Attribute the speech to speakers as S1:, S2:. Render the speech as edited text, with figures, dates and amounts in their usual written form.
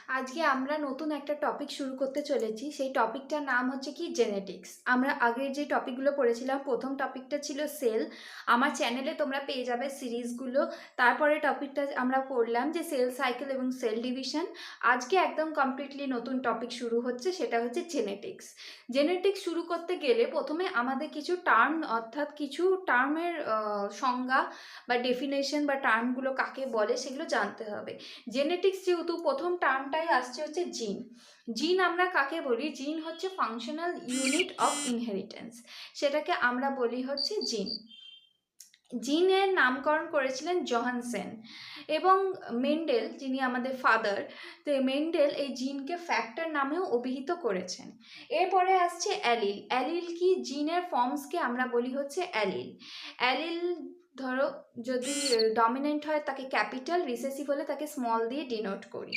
S1: আজকে আমরা নতুন একটা টপিক শুরু করতে চলেছি। সেই টপিকটার নাম হচ্ছে কি জেনেটিক্স। আমরা আগের যে টপিকগুলো পড়েছিলাম, প্রথম টপিকটা ছিল সেল। আমার চ্যানেলে তোমরা পেয়ে যাবে সিরিজগুলো। তারপরে টপিকটা আমরা পড়লাম যে সেল সাইকেল এবং সেল ডিভিশন। আজকে একদম কমপ্লিটলি নতুন টপিক শুরু হচ্ছে, সেটা হচ্ছে জেনেটিক্স। জেনেটিক্স শুরু করতে গেলে প্রথমে আমাদের কিছু টার্ম, অর্থাৎ কিছু টার্মের সংজ্ঞা বা ডেফিনেশন বা টার্মগুলো কাকে বলে সেগুলো জানতে হবে। জেনেটিক্স যেহেতু প্রথম টার্মটাই আসছে হচ্ছে জিন। জিন আমরা কাকে বলি? জিন হচ্ছে ফাংশনাল ইউনিট অফ ইনহেরিটেন্স, সেটাকে আমরা বলি হচ্ছে জিন। জিনের নামকরণ করেছিলেন জোহানসেন এবং মেন্ডেল, যিনি আমাদের ফাদার, তো মেন্ডেল এই জিনকে ফ্যাক্টর নামেও অভিহিত করেছেন। এরপরে আসছে অ্যালিল। অ্যালিল কি? জিনের ফর্মসকে আমরা বলি হচ্ছে অ্যালিল। অ্যালিল ধরো যদি ডমিনেন্ট হয় তাকে ক্যাপিটাল, রিসেসিভ হলে তাকে স্মল দিয়ে ডিনোট করি।